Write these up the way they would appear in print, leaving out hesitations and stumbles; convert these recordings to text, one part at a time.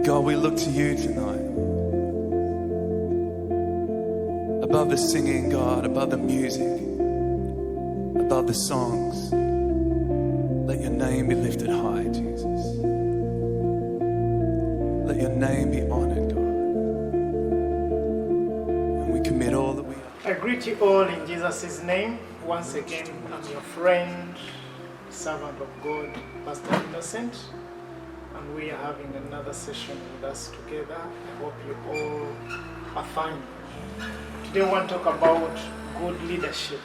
God, we look to you tonight. Above the singing, God, above the music, above the songs, let your name be lifted high, Jesus. Let your name be honored, God. And we commit all that we are. I greet you all in Jesus' name. Once again, I'm your friend, servant of God, Pastor Innocent. And we are having another session with us together. I hope you all are fine. Today I want to talk about good leadership,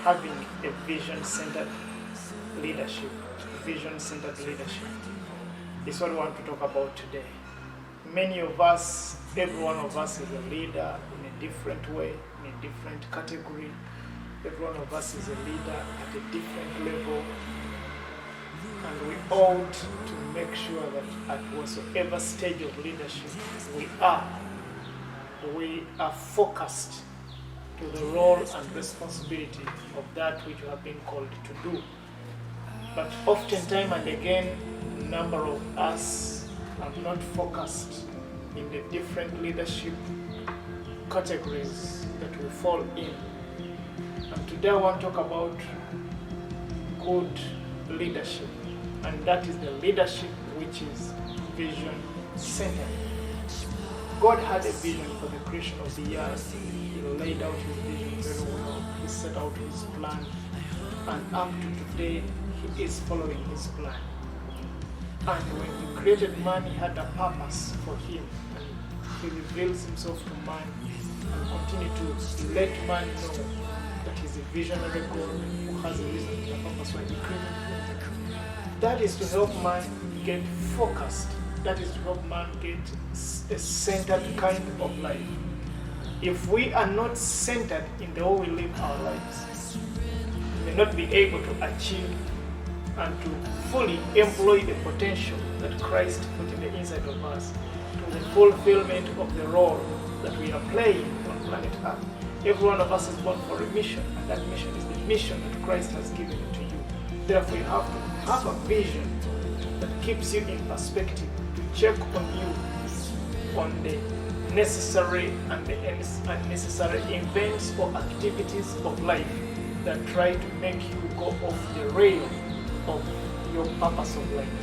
having a vision-centered leadership. Vision-centered leadership is what we want to talk about today. Many of us, every one of us is a leader in a different way, in a different category. Every one of us is a leader at a different level. And we ought to make sure that at whatsoever stage of leadership we are focused to the role and responsibility of that which we have been called to do. But oftentimes and again, a number of us are not focused in the different leadership categories that we fall in. And today I want to talk about good leadership. And that is the leadership which is vision-centered. God had a vision for the creation of the earth. He laid out his vision very well. He set out his plan. And up to today, he is following his plan. And when he created man, he had a purpose for him. And he reveals himself to man and continue to let man know that he's a visionary God who has a reason and a purpose why he created him. That is to help man get focused. That is to help man get a centered kind of life. If we are not centered in the way we live our lives, we may not be able to achieve and to fully employ the potential that Christ put in the inside of us to the fulfillment of the role that we are playing on planet Earth. Every one of us is born for a mission, and that mission is the mission that Christ has given to you. Therefore, you have to have a vision that keeps you in perspective, to check on you on the necessary and the unnecessary events or activities of life that try to make you go off the rail of your purpose of life.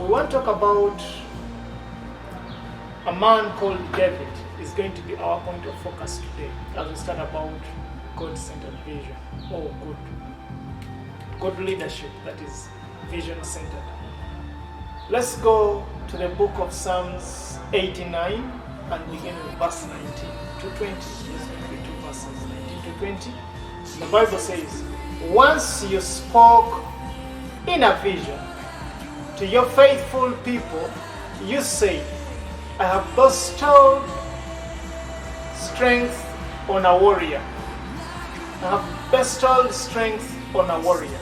We want to talk about a man called David. Is going to be our point of focus today as we start about God-centered vision or good leadership that is vision-centered. Let's go to the book of Psalms 89 and begin with verse 19 to 20. There's going to be two verses, 19 to 20. The Bible says, "Once you spoke in a vision to your faithful people, you say, I have bestowed strength on a warrior. I have bestowed strength on a warrior.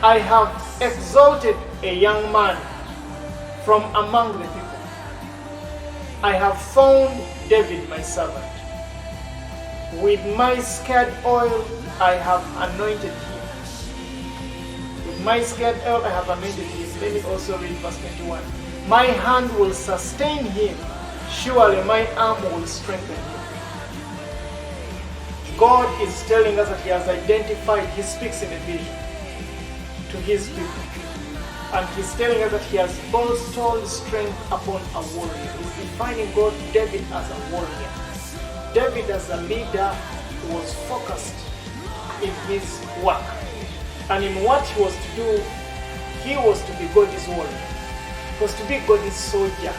I have exalted a young man from among the people. I have found David my servant. With my scared oil I have anointed him. With my scared oil I have anointed him." Let me also read verse 21. "My hand will sustain him. Surely my arm will strengthen him." God is telling us that he has identified, he speaks in a vision to his people. And he's telling us that he has bestowed strength upon a warrior. He's defining God, David, as a warrior. David as a leader was focused in his work. And in what he was to do, he was to be God's warrior. He was to be God's soldier,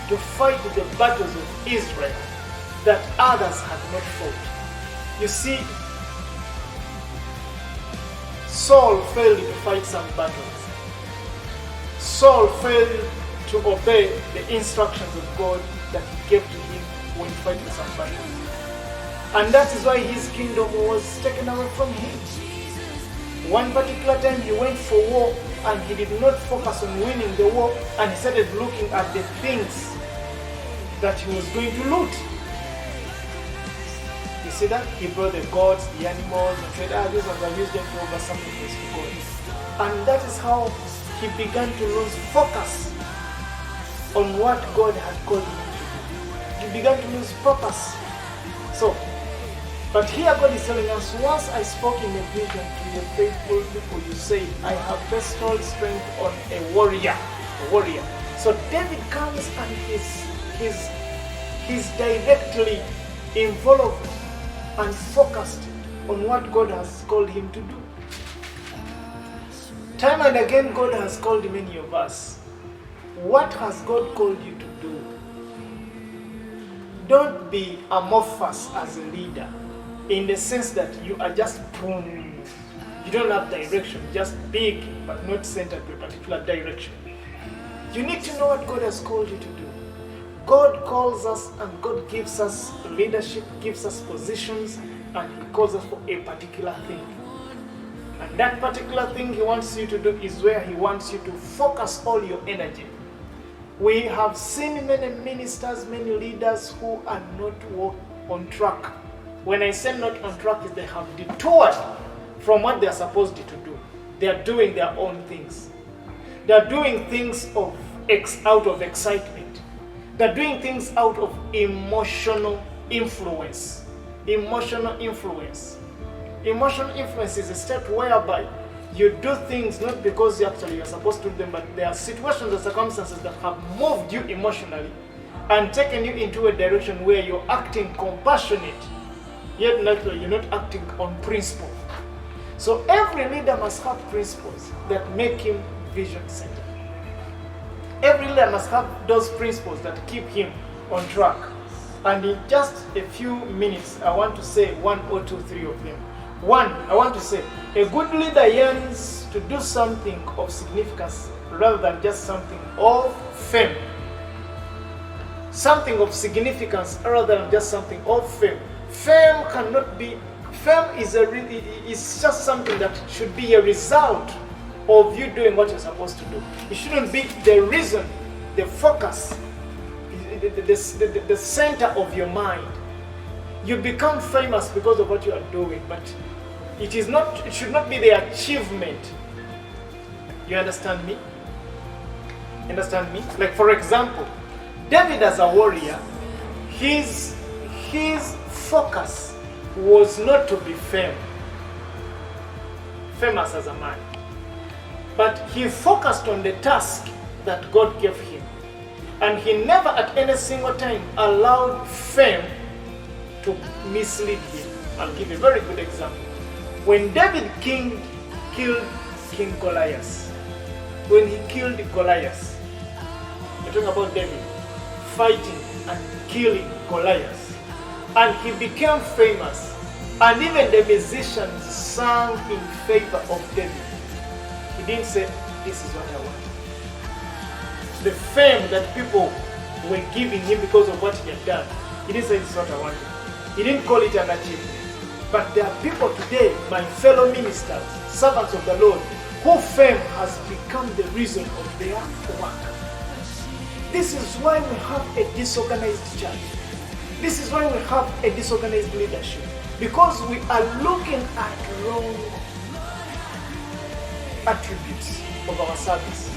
to fight the battles of Israel that others had not fought. You see, Saul failed to fight some battles. Saul failed to obey the instructions of God that he gave to him when fighting some battles. And that is why his kingdom was taken away from him. One particular time he went for war and he did not focus on winning the war, and he started looking at the things that he was going to loot. You see that? He brought the gods, the animals, and said, these ones I've used them to offer sacrifice to God. And that is how he began to lose focus on what God had called him to do. He began to lose purpose. So, but here God is telling us, once I spoke in a vision to the faithful people, you say, I have bestowed strength on a warrior. So David comes and he's directly involved and focused on what God has called him to do. Time and again, God has called many of us. What has God called you to do? Don't be amorphous as a leader, in the sense that you are just boom. You don't have direction, just big, but not centered to a particular direction. You need to know what God has called you to do. God calls us and God gives us leadership, gives us positions, and He calls us for a particular thing. And that particular thing He wants you to do is where He wants you to focus all your energy. We have seen many ministers, many leaders who are not on track. When I say not on track, is they have detoured from what they are supposed to do. They are doing their own things. They are doing things out of excitement. They are doing things out of emotional influence. Emotional influence is a step whereby you do things not because you're supposed to do them, but there are situations or circumstances that have moved you emotionally and taken you into a direction where you're acting compassionate, yet you're not acting on principle. So every leader must have principles that make him vision-centered. Every leader must have those principles that keep him on track. And in just a few minutes, I want to say 1 or 2, 3 of them. One, I want to say, a good leader yearns to do something of significance rather than just something of fame. Something of significance rather than just something of fame. Fame is just something that should be a result of you doing what you're supposed to do. It shouldn't be the reason, the focus, the center of your mind. You become famous because of what you are doing, but it should not be the achievement. You understand me? Like, for example, David as a warrior, his focus was not to be famous as a man, but he focused on the task that God gave him, and he never at any single time allowed fame to mislead him. I'll give a very good example. When David killed King Goliath, we're talking about David fighting and killing Goliath, and he became famous, and even the musicians sang in favor of David. He didn't say, this is what I want. The fame that people were giving him because of what he had done, he didn't say, this is what I wanted. He didn't call it an achievement. But there are people today, my fellow ministers, servants of the Lord, who fame has become the reason of their work. This is why we have a disorganized church. This is why we have a disorganized leadership. Because we are looking at wrong attributes of our service.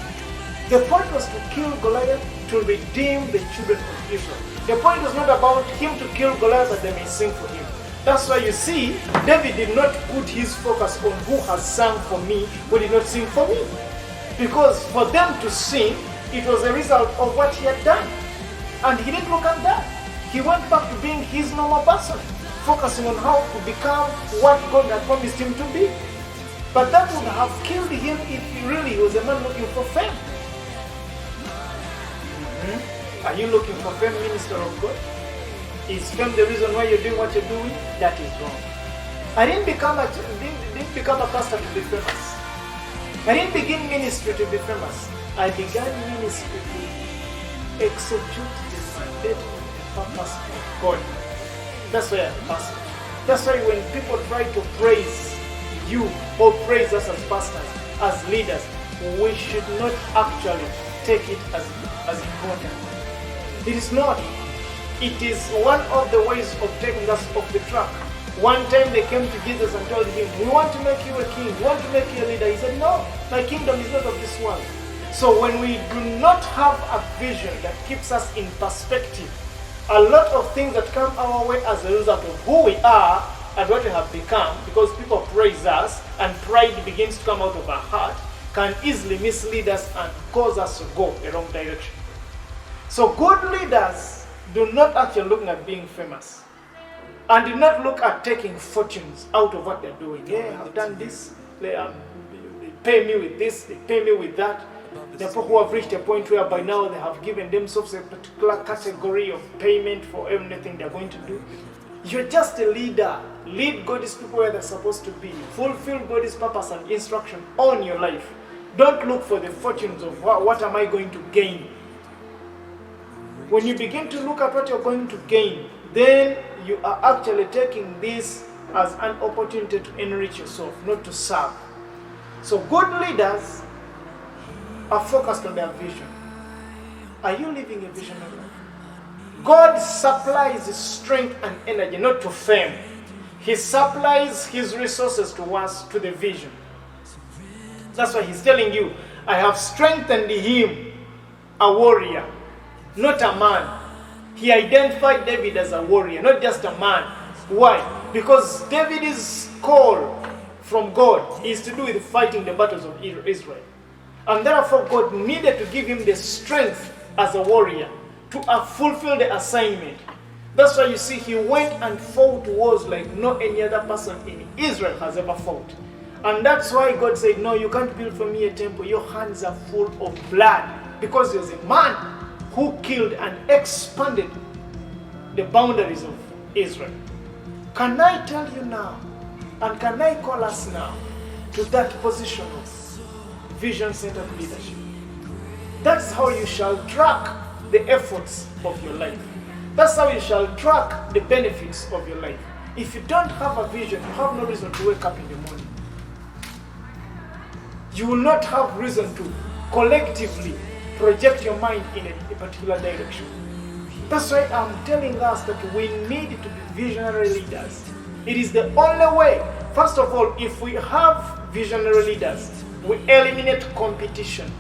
The point was to kill Goliath to redeem the children of Israel. The point was not about him to kill Goliath that they may sing for him. That's why you see, David did not put his focus on who has sung for me, who did not sing for me. Because for them to sing, it was a result of what he had done. And he didn't look at that. He went back to being his normal person, focusing on how to become what God had promised him to be. But that would have killed him if he really was a man looking for fame. Are you looking for fame, minister of God? Is fame the reason why you're doing what you're doing? That is wrong. I didn't become a pastor to be famous. I didn't begin ministry to be famous. I began ministry to execute the mandate and the purpose of God. That's why I'm a pastor. That's why when people try to praise you or praise us as pastors, as leaders, we should not actually take it as important. It is not. It is one of the ways of taking us off the track. One time they came to Jesus and told him, we want to make you a king, we want to make you a leader. He said, no, my kingdom is not of this world. So when we do not have a vision that keeps us in perspective, a lot of things that come our way as a result of who we are and what we have become, because people praise us and pride begins to come out of our heart, can easily mislead us and cause us to go the wrong direction. So good leaders do not actually look at being famous and do not look at taking fortunes out of what they're doing. Yeah, I've done this, they pay me with this, they pay me with that. The people who have reached a point where by now they have given themselves a particular category of payment for everything they're going to do. You're just a leader. Lead God's people where they're supposed to be. Fulfill God's purpose and instruction on your life. Don't look for the fortunes of what am I going to gain. When you begin to look at what you're going to gain, then you are actually taking this as an opportunity to enrich yourself, not to serve. So good leaders are focused on their vision. Are you living a visionary life? God supplies strength and energy, not to fame. He supplies his resources to us, to the vision. That's why he's telling you, I have strengthened him, a warrior, not a man. He identified David as a warrior, not just a man. Why? Because David's call from God is to do with fighting the battles of Israel. And therefore God needed to give him the strength as a warrior to fulfill the assignment. That's why you see he went and fought wars like no any other person in Israel has ever fought. And that's why God said, no, you can't build for me a temple. Your hands are full of blood. Because he was a man who killed and expanded the boundaries of Israel. Can I tell you now, and can I call us now to that position of vision-centered leadership? That's how you shall track the efforts of your life. That's how you shall track the benefits of your life. If you don't have a vision, you have no reason to wake up in the morning. You will not have reason to collectively project your mind in a particular direction. That's why I'm telling us that we need to be visionary leaders. It is the only way. First of all, if we have visionary leaders, we eliminate competition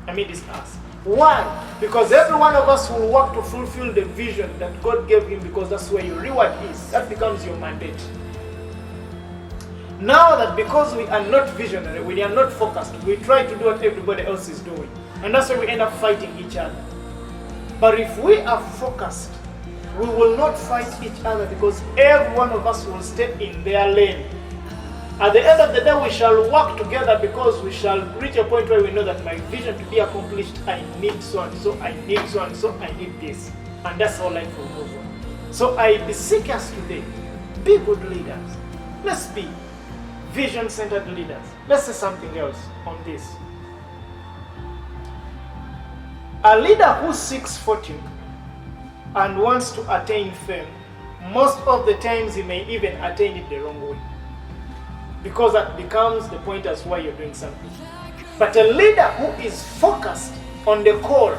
amidst us. Why? Because every one of us will work to fulfill the vision that God gave him, because that's where your reward is. That becomes your mandate. Now that because we are not visionary, we are not focused, we try to do what everybody else is doing. And that's why we end up fighting each other. But if we are focused, we will not fight each other, because every one of us will stay in their lane. At the end of the day, we shall work together, because we shall reach a point where we know that my vision to be accomplished, I need so and so, I need so and so, I need this. And that's how life will move on. So I beseech us today, be good leaders. Let's be vision-centered leaders. Let's say something else on this. A leader who seeks fortune and wants to attain fame, most of the times he may even attain it the wrong way, because that becomes the point as why you're doing something. But a leader who is focused on the call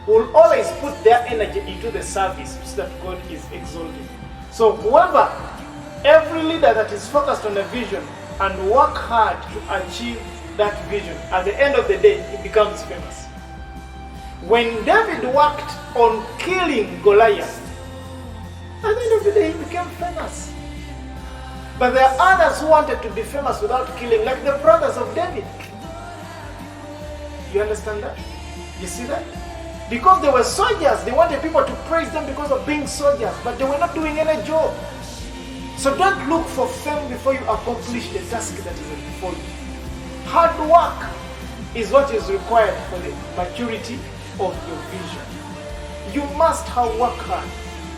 will always put their energy into the service so that God is exalted. So whoever, every leader that is focused on a vision and work hard to achieve that vision, at the end of the day, he becomes famous. When David worked on killing Goliath, at the end of the day, he became famous. But there are others who wanted to be famous without killing, like the brothers of David. You understand that? You see that? Because they were soldiers, they wanted people to praise them because of being soldiers, but they were not doing any job. So don't look for fame before you accomplish the task that is before you. Hard work is what is required for the maturity of your vision. You must work hard.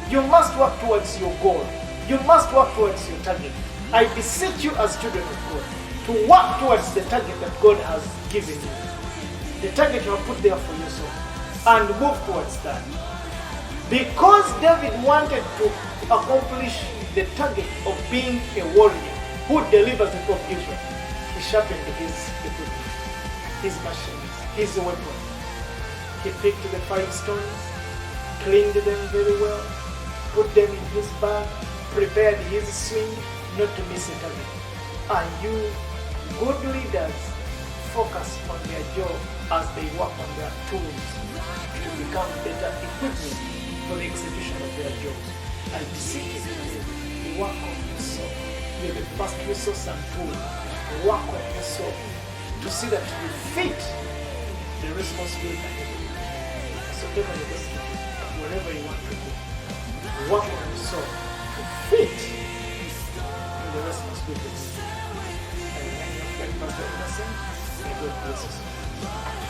You must work towards your goal. You must work towards your target. I beseech you as children of God to work towards the target that God has given you. The target you have put there for yourself, and move towards that. Because David wanted to accomplish the target of being a warrior who delivers the people of Israel, he sharpened his equipment, his machines, his weapon. He picked the 5 stones, cleaned them very well, put them in his bag, prepared his swing not to miss a target. And you, good leaders, focus on their job as they work on their tools to become better equipment for the execution of their jobs. And seeking the work on yourself. You're the first resource and tool. Work on yourself to see that you fit the responsibility ahead of you. So whatever you're going to do, wherever you want to go, work on yourself to fit in the responsibility. And your friend, Pastor Innocent, may God bless you.